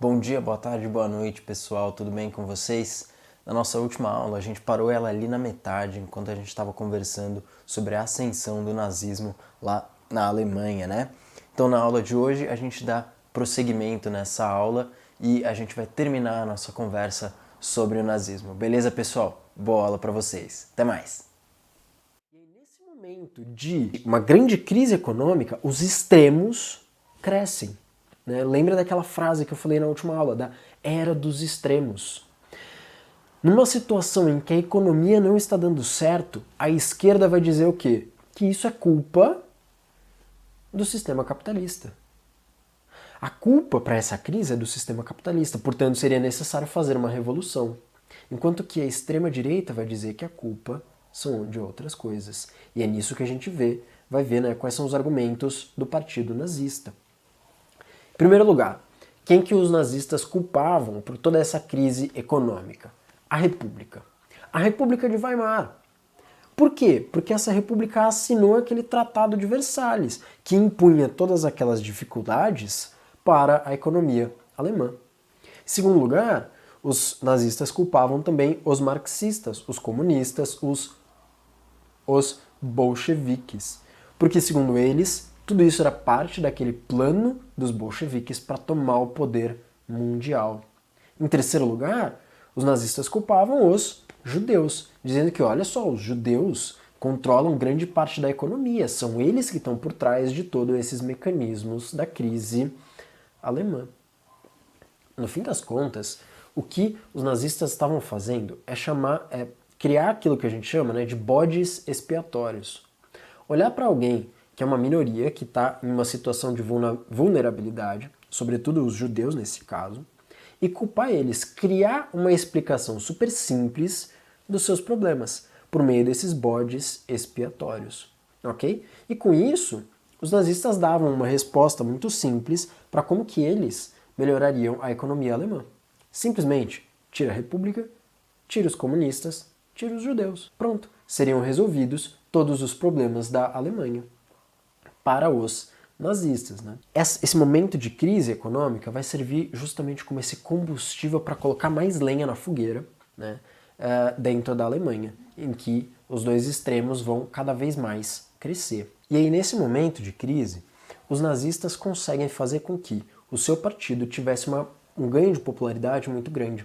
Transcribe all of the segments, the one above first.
Bom dia, boa tarde, boa noite, pessoal, tudo bem com vocês? Na nossa última aula, a gente parou ela ali na metade, enquanto a gente estava conversando sobre a ascensão do nazismo lá na Alemanha, né? Então, na aula de hoje, a gente dá prosseguimento nessa aula e a gente vai terminar a nossa conversa sobre o nazismo. Beleza, pessoal? Boa aula para vocês. Até mais! E aí, nesse momento de uma grande crise econômica, os extremos crescem. Né? Lembra daquela frase que eu falei na última aula, da era dos extremos. Numa situação em que a economia não está dando certo, a esquerda vai dizer o quê? Que isso é culpa do sistema capitalista. A culpa para essa crise é do sistema capitalista, portanto seria necessário fazer uma revolução. Enquanto que a extrema-direita vai dizer que a culpa são de outras coisas. E é nisso que a gente vai ver, né, quais são os argumentos do partido nazista. Em primeiro lugar, quem que os nazistas culpavam por toda essa crise econômica? A República. A República de Weimar. Por quê? Porque essa república assinou aquele Tratado de Versalhes, que impunha todas aquelas dificuldades para a economia alemã. Em segundo lugar, os nazistas culpavam também os marxistas, os comunistas, os bolcheviques. Porque, segundo eles, tudo isso era parte daquele plano dos bolcheviques para tomar o poder mundial. Em terceiro lugar, os nazistas culpavam os judeus, dizendo que, olha só, os judeus controlam grande parte da economia, são eles que estão por trás de todos esses mecanismos da crise alemã. No fim das contas, o que os nazistas estavam fazendo é criar aquilo que a gente chama, né, de bodes expiatórios. Olhar para alguém que é uma minoria, que está em uma situação de vulnerabilidade, sobretudo os judeus nesse caso, e culpar eles, criar uma explicação super simples dos seus problemas, por meio desses bodes expiatórios, ok? E com isso, os nazistas davam uma resposta muito simples para como que eles melhorariam a economia alemã. Simplesmente, tira a república, tira os comunistas, tira os judeus. Pronto, seriam resolvidos todos os problemas da Alemanha para os nazistas. Né? Esse momento de crise econômica vai servir justamente como esse combustível para colocar mais lenha na fogueira, né, dentro da Alemanha, em que os dois extremos vão cada vez mais crescer. E aí, nesse momento de crise, os nazistas conseguem fazer com que o seu partido tivesse um ganho de popularidade muito grande.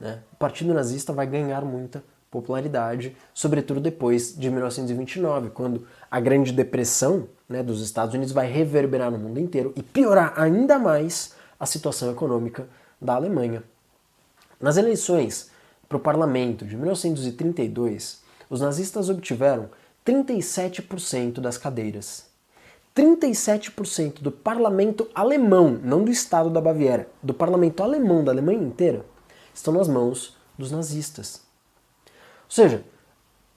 Né? O partido nazista vai ganhar muita popularidade, sobretudo depois de 1929, quando a Grande Depressão, né, dos Estados Unidos vai reverberar no mundo inteiro e piorar ainda mais a situação econômica da Alemanha. Nas eleições para o parlamento de 1932, os nazistas obtiveram 37% das cadeiras. 37% do parlamento alemão, não do estado da Baviera, do parlamento alemão da Alemanha inteira, estão nas mãos dos nazistas. Ou seja,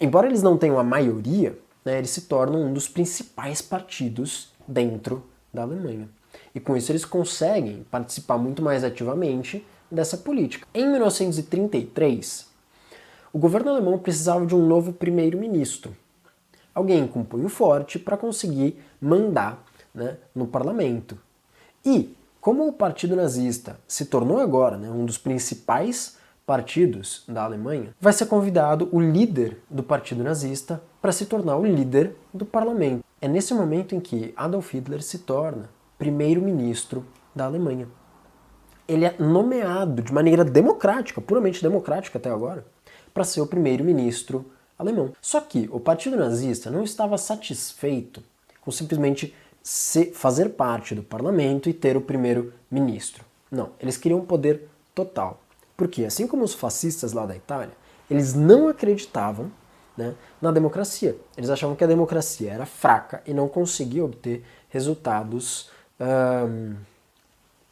embora eles não tenham a maioria, né, eles se tornam um dos principais partidos dentro da Alemanha. E com isso eles conseguem participar muito mais ativamente dessa política. Em 1933, o governo alemão precisava de um novo primeiro-ministro. Alguém com punho forte para conseguir mandar, né, no parlamento. E, como o partido nazista se tornou agora, né, um dos principais partidos da Alemanha, vai ser convidado o líder do partido nazista para se tornar o líder do parlamento. É nesse momento em que Adolf Hitler se torna primeiro-ministro da Alemanha. Ele é nomeado de maneira democrática, puramente democrática até agora, para ser o primeiro-ministro alemão. Só que o partido nazista não estava satisfeito com simplesmente fazer parte do parlamento e ter o primeiro-ministro. Não, eles queriam poder total. Porque, assim como os fascistas lá da Itália, eles não acreditavam, né, na democracia. Eles achavam que a democracia era fraca e não conseguia obter resultados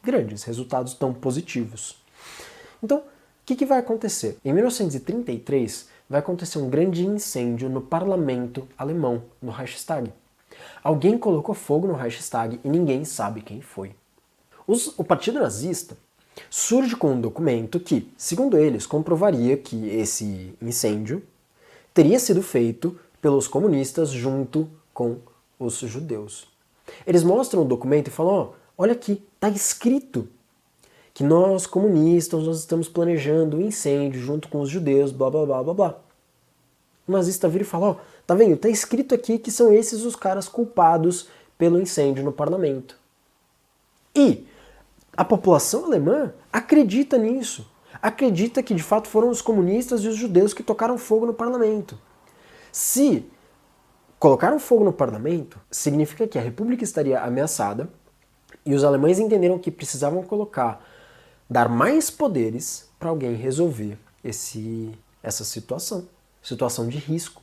grandes, resultados tão positivos. Então, o que vai acontecer? Em 1933, vai acontecer um grande incêndio no parlamento alemão, no Reichstag. Alguém colocou fogo no Reichstag e ninguém sabe quem foi. O partido nazista surge com um documento que, segundo eles, comprovaria que esse incêndio teria sido feito pelos comunistas junto com os judeus. Eles mostram o documento e falam, olha aqui, está escrito que nós, comunistas, nós estamos planejando um incêndio junto com os judeus, blá blá blá blá blá. O nazista vira e fala, ó, tá vendo? Tá escrito aqui que são esses os caras culpados pelo incêndio no parlamento. E a população alemã acredita nisso. Acredita que de fato foram os comunistas e os judeus que tocaram fogo no parlamento. Se colocaram fogo no parlamento, significa que a república estaria ameaçada e os alemães entenderam que precisavam dar mais poderes para alguém resolver essa situação de risco.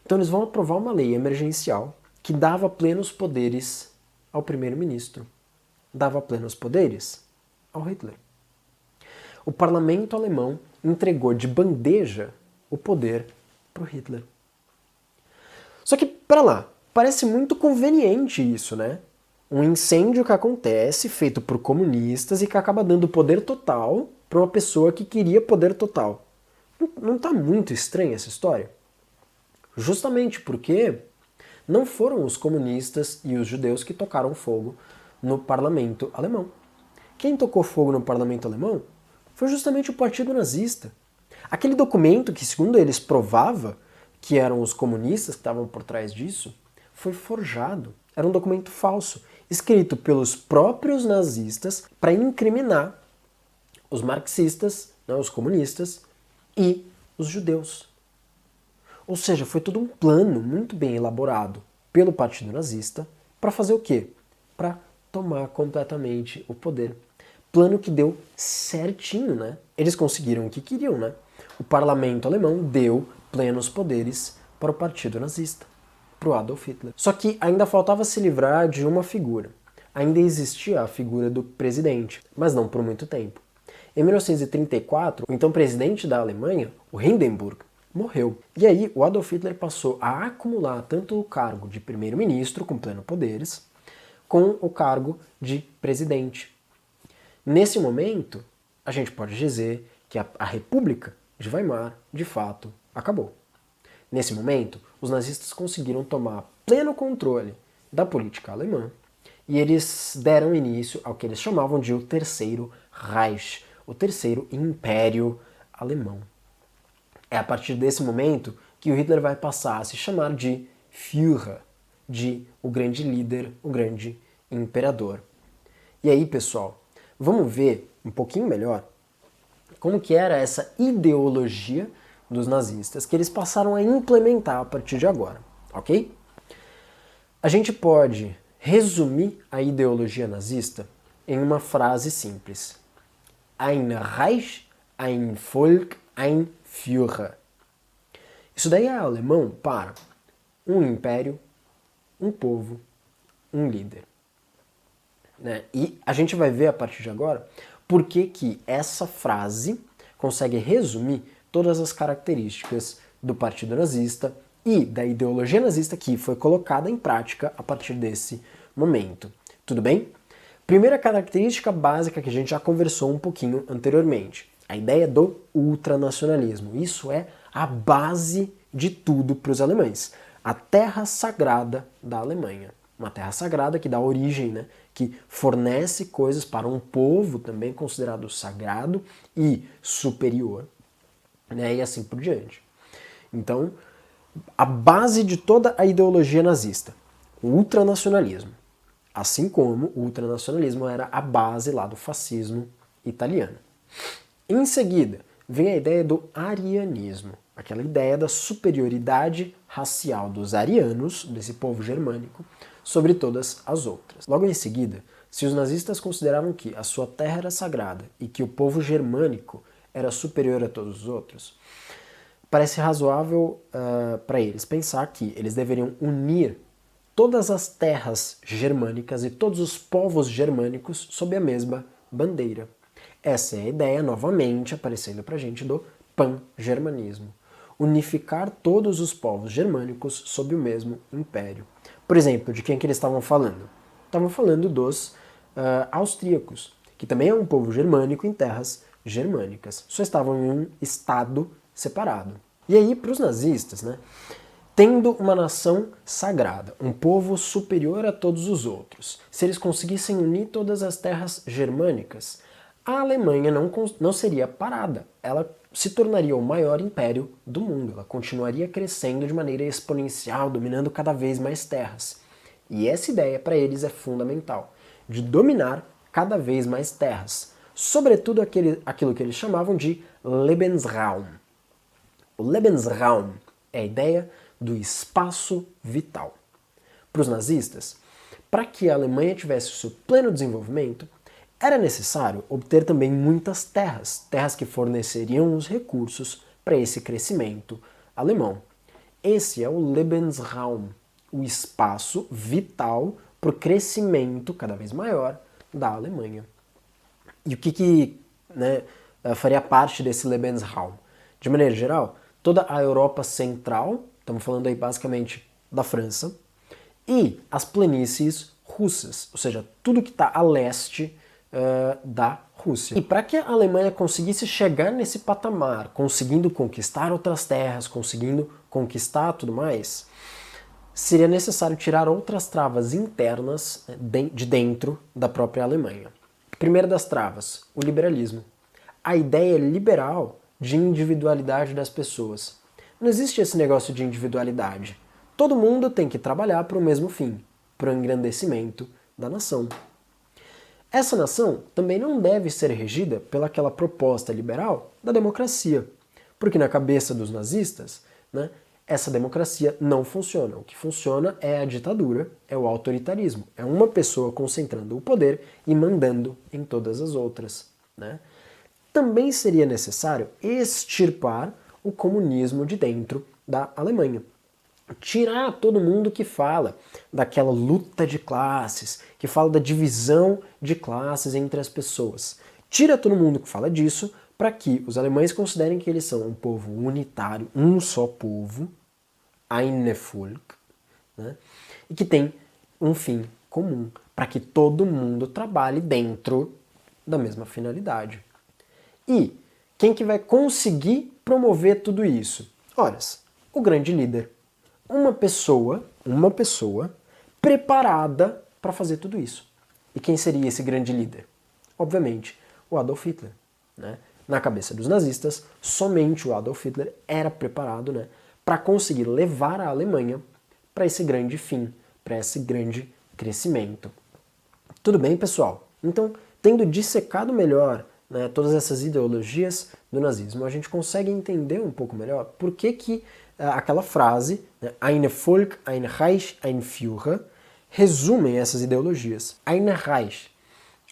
Então eles vão aprovar uma lei emergencial que dava plenos poderes ao primeiro-ministro, dava plenos poderes ao Hitler. O parlamento alemão entregou de bandeja o poder para o Hitler. Só que, pera lá, parece muito conveniente isso, né? Um incêndio que acontece, feito por comunistas e que acaba dando poder total para uma pessoa que queria poder total. Não está muito estranha essa história? Justamente porque não foram os comunistas e os judeus que tocaram fogo no parlamento alemão. Quem tocou fogo no parlamento alemão foi justamente o Partido Nazista. Aquele documento que, segundo eles, provava que eram os comunistas que estavam por trás disso, foi forjado. Era um documento falso, escrito pelos próprios nazistas para incriminar os marxistas, os comunistas e os judeus. Ou seja, foi todo um plano muito bem elaborado pelo Partido Nazista para fazer o quê? Para tomar completamente o poder. Plano que deu certinho, né? Eles conseguiram o que queriam, né? O parlamento alemão deu plenos poderes para o Partido Nazista, para o Adolf Hitler. Só que ainda faltava se livrar de uma figura. Ainda existia a figura do presidente, mas não por muito tempo. Em 1934, o então presidente da Alemanha, o Hindenburg, morreu. E aí o Adolf Hitler passou a acumular tanto o cargo de primeiro-ministro, com plenos poderes, com o cargo de presidente. Nesse momento, a gente pode dizer que a República de Weimar, de fato, acabou. Nesse momento, os nazistas conseguiram tomar pleno controle da política alemã e eles deram início ao que eles chamavam de o Terceiro Reich, o Terceiro Império Alemão. É a partir desse momento que o Hitler vai passar a se chamar de Führer, de o grande líder, o grande imperador. E aí, pessoal, vamos ver um pouquinho melhor como que era essa ideologia dos nazistas que eles passaram a implementar a partir de agora, ok? A gente pode resumir a ideologia nazista em uma frase simples. Ein Reich, ein Volk, ein Führer. Isso daí é alemão para um império, um povo, um líder. Né? E a gente vai ver a partir de agora por que essa frase consegue resumir todas as características do Partido Nazista e da ideologia nazista que foi colocada em prática a partir desse momento. Tudo bem? Primeira característica básica que a gente já conversou um pouquinho anteriormente, a ideia do ultranacionalismo. Isso é a base de tudo para os alemães. A terra sagrada da Alemanha. Uma terra sagrada que dá origem, né, que fornece coisas para um povo também considerado sagrado e superior, né, e assim por diante. Então, a base de toda a ideologia nazista, o ultranacionalismo. Assim como o ultranacionalismo era a base lá do fascismo italiano. Em seguida, vem a ideia do arianismo, aquela ideia da superioridade racial dos arianos, desse povo germânico, sobre todas as outras. Logo em seguida, se os nazistas consideravam que a sua terra era sagrada e que o povo germânico era superior a todos os outros, parece razoável para eles pensar que eles deveriam unir todas as terras germânicas e todos os povos germânicos sob a mesma bandeira. Essa é a ideia, novamente, aparecendo pra gente do pan-germanismo. Unificar todos os povos germânicos sob o mesmo império. Por exemplo, de quem que eles estavam falando? Estavam falando dos austríacos, que também é um povo germânico em terras germânicas. Só estavam em um estado separado. E aí, para os nazistas, né? Tendo uma nação sagrada, um povo superior a todos os outros, se eles conseguissem unir todas as terras germânicas, a Alemanha não seria parada. Ela se tornaria o maior império do mundo. Ela continuaria crescendo de maneira exponencial, dominando cada vez mais terras. E essa ideia para eles é fundamental, de dominar cada vez mais terras, sobretudo aquilo que eles chamavam de Lebensraum. O Lebensraum é a ideia do espaço vital. Para os nazistas, para que a Alemanha tivesse o seu pleno desenvolvimento, era necessário obter também muitas terras, terras que forneceriam os recursos para esse crescimento alemão. Esse é o Lebensraum, o espaço vital para o crescimento cada vez maior da Alemanha. E o que faria parte desse Lebensraum? De maneira geral, toda a Europa Central, estamos falando aí basicamente da França, e as planícies russas, ou seja, tudo que está a leste da Rússia. E para que a Alemanha conseguisse chegar nesse patamar, conseguindo conquistar outras terras, conseguindo conquistar tudo mais, seria necessário tirar outras travas internas de dentro da própria Alemanha. Primeira das travas, o liberalismo. A ideia liberal de individualidade das pessoas. Não existe esse negócio de individualidade. Todo mundo tem que trabalhar para o mesmo fim, para o engrandecimento da nação. Essa nação também não deve ser regida pelaquela proposta liberal da democracia, porque na cabeça dos nazistas, essa democracia não funciona. O que funciona é a ditadura, é o autoritarismo, é uma pessoa concentrando o poder e mandando em todas as outras. Também seria necessário extirpar o comunismo de dentro da Alemanha. Tirar todo mundo que fala daquela luta de classes, que fala da divisão de classes entre as pessoas. Tira todo mundo que fala disso para que os alemães considerem que eles são um povo unitário, um só povo, ein Volk, e que tem um fim comum, para que todo mundo trabalhe dentro da mesma finalidade. E quem que vai conseguir promover tudo isso? Ora, o grande líder. Uma pessoa preparada para fazer tudo isso. E quem seria esse grande líder? Obviamente, o Adolf Hitler. Na cabeça dos nazistas, somente o Adolf Hitler era preparado para conseguir levar a Alemanha para esse grande fim, para esse grande crescimento. Tudo bem, pessoal? Então, tendo dissecado melhor todas essas ideologias do nazismo, a gente consegue entender um pouco melhor por que aquela frase, ein Volk, ein Reich, ein Führer, resumem essas ideologias. Ein Reich,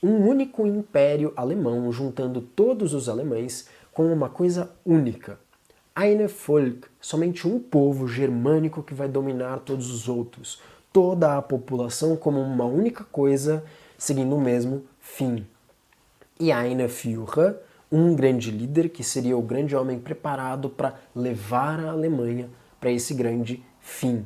um único império alemão juntando todos os alemães com uma coisa única. Ein Volk, somente um povo germânico que vai dominar todos os outros. Toda a população como uma única coisa, seguindo o mesmo fim. E ein Führer, um grande líder que seria o grande homem preparado para levar a Alemanha para esse grande fim.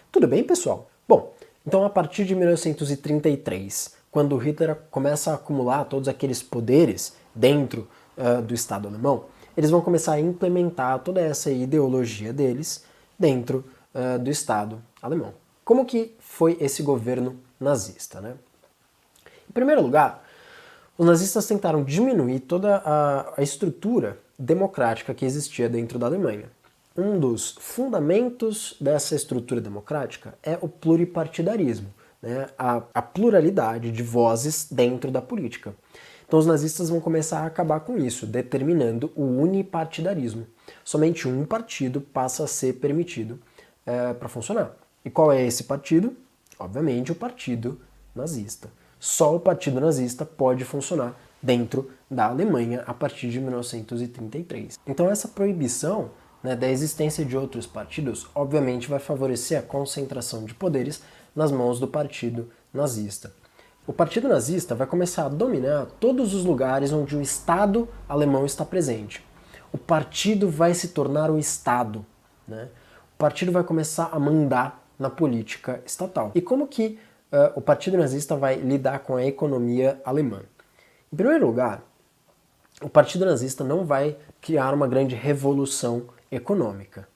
Tudo bem, pessoal? Bom, então a partir de 1933, quando Hitler começa a acumular todos aqueles poderes dentro do Estado alemão, eles vão começar a implementar toda essa ideologia deles dentro do Estado alemão. Como que foi esse governo nazista, Em primeiro lugar, os nazistas tentaram diminuir toda a estrutura democrática que existia dentro da Alemanha. Um dos fundamentos dessa estrutura democrática é o pluripartidarismo, a pluralidade de vozes dentro da política. Então os nazistas vão começar a acabar com isso, determinando o unipartidarismo. Somente um partido passa a ser permitido para funcionar. E qual é esse partido? Obviamente o Partido Nazista. Só o Partido Nazista pode funcionar dentro da Alemanha a partir de 1933. Então essa proibição da existência de outros partidos, obviamente vai favorecer a concentração de poderes nas mãos do Partido Nazista. O Partido Nazista vai começar a dominar todos os lugares onde o Estado alemão está presente. O partido vai se tornar o Estado. O partido vai começar a mandar na política estatal. E como que o Partido Nazista vai lidar com a economia alemã? Em primeiro lugar, o Partido Nazista não vai criar uma grande revolução econômica.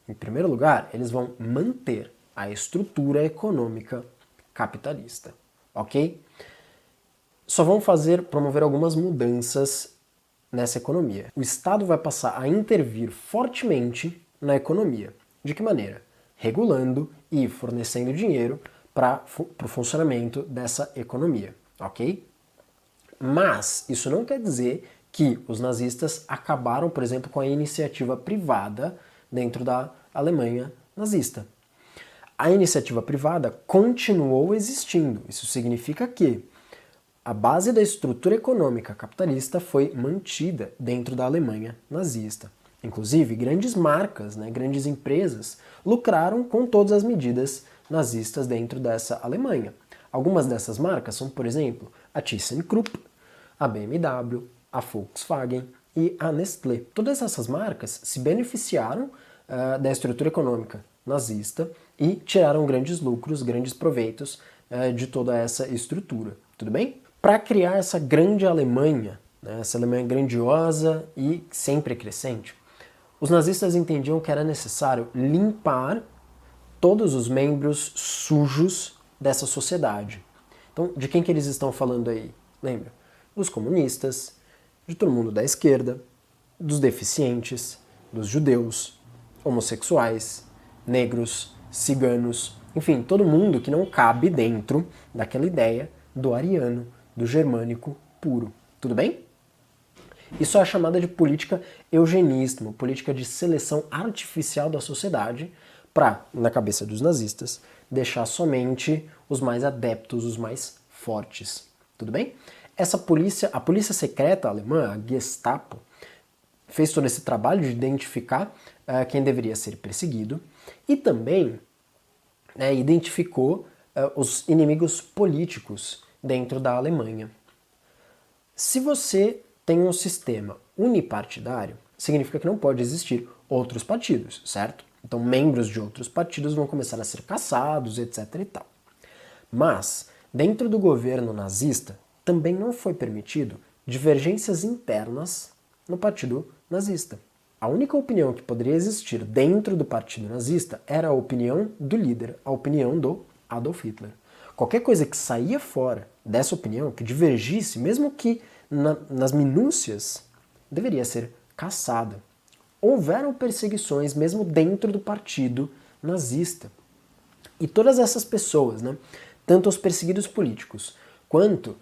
Em primeiro lugar, eles vão manter a estrutura econômica capitalista, ok? só vão promover algumas mudanças nessa economia. O Estado vai passar a intervir fortemente na economia. De que maneira? Regulando e fornecendo dinheiro para o funcionamento dessa economia, ok? Mas isso não quer dizer que os nazistas acabaram, por exemplo, com a iniciativa privada dentro da Alemanha nazista. A iniciativa privada continuou existindo. Isso significa que a base da estrutura econômica capitalista foi mantida dentro da Alemanha nazista. Inclusive, grandes marcas, grandes empresas, lucraram com todas as medidas nazistas dentro dessa Alemanha. Algumas dessas marcas são, por exemplo, a ThyssenKrupp, a BMW, a Volkswagen e a Nestlé. Todas essas marcas se beneficiaram da estrutura econômica nazista e tiraram grandes lucros, grandes proveitos de toda essa estrutura. Tudo bem? Para criar essa grande Alemanha, essa Alemanha grandiosa e sempre crescente, os nazistas entendiam que era necessário limpar todos os membros sujos dessa sociedade. Então, de quem que eles estão falando aí? Lembra? Dos comunistas, de todo mundo da esquerda, dos deficientes, dos judeus, homossexuais, negros, ciganos, enfim, todo mundo que não cabe dentro daquela ideia do ariano, do germânico puro. Tudo bem? Isso é chamada de política eugenista, política de seleção artificial da sociedade para, na cabeça dos nazistas, deixar somente os mais adeptos, os mais fortes. Tudo bem? A polícia secreta alemã, a Gestapo, fez todo esse trabalho de identificar quem deveria ser perseguido e também identificou os inimigos políticos dentro da Alemanha. Se você tem um sistema unipartidário, significa que não pode existir outros partidos, certo? Então membros de outros partidos vão começar a ser caçados, etc. e tal. Mas, dentro do governo nazista, também não foi permitido divergências internas no partido nazista. A única opinião que poderia existir dentro do partido nazista era a opinião do líder, a opinião do Adolf Hitler. Qualquer coisa que saía fora dessa opinião, que divergisse, mesmo que nas minúcias, deveria ser caçada. Houveram perseguições mesmo dentro do partido nazista. E todas essas pessoas, tanto os perseguidos políticos, quanto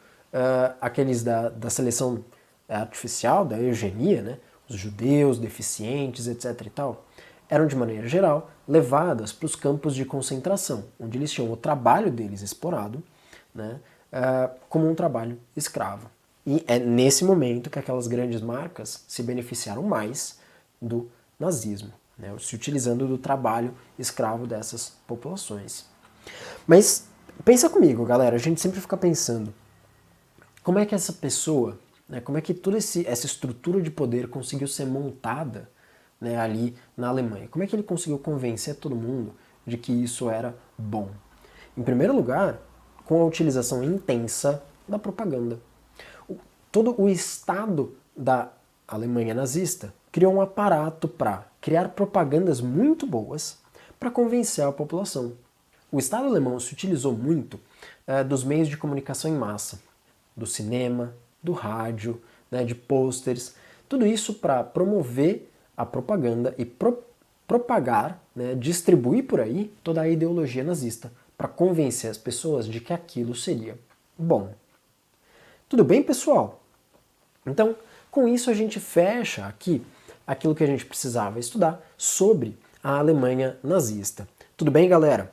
aqueles da seleção artificial, da eugenia, os judeus, deficientes, etc. e tal, eram de maneira geral levadas para os campos de concentração, onde eles tinham o trabalho deles explorado como um trabalho escravo. E é nesse momento que aquelas grandes marcas se beneficiaram mais do nazismo, se utilizando do trabalho escravo dessas populações. Mas pensa comigo, galera, a gente sempre fica pensando, como é que essa pessoa, como é que toda essa estrutura de poder conseguiu ser montada ali na Alemanha? Como é que ele conseguiu convencer todo mundo de que isso era bom? Em primeiro lugar, com a utilização intensa da propaganda. Todo o Estado da Alemanha nazista criou um aparato para criar propagandas muito boas para convencer a população. O Estado alemão se utilizou muito dos meios de comunicação em massa, do cinema, do rádio, de pôsteres, tudo isso para promover a propaganda e propagar, distribuir por aí toda a ideologia nazista, para convencer as pessoas de que aquilo seria bom. Tudo bem, pessoal? Então, com isso a gente fecha aqui aquilo que a gente precisava estudar sobre a Alemanha nazista. Tudo bem, galera?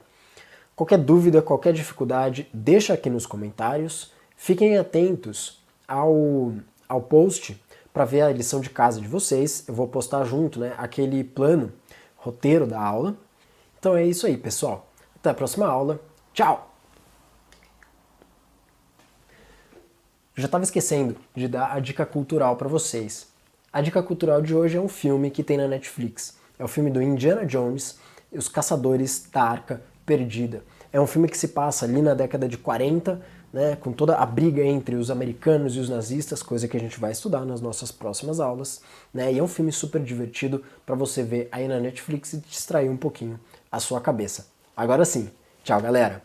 Qualquer dúvida, qualquer dificuldade, deixa aqui nos comentários. Fiquem atentos ao post para ver a lição de casa de vocês. Eu vou postar junto aquele plano, roteiro da aula. Então é isso aí, pessoal. Até a próxima aula. Tchau! Já estava esquecendo de dar a dica cultural para vocês. A dica cultural de hoje é um filme que tem na Netflix. É o filme do Indiana Jones e os Caçadores da Arca Perdida. É um filme que se passa ali na década de 40, com toda a briga entre os americanos e os nazistas, coisa que a gente vai estudar nas nossas próximas aulas. E é um filme super divertido para você ver aí na Netflix e distrair um pouquinho a sua cabeça. Agora sim, tchau, galera!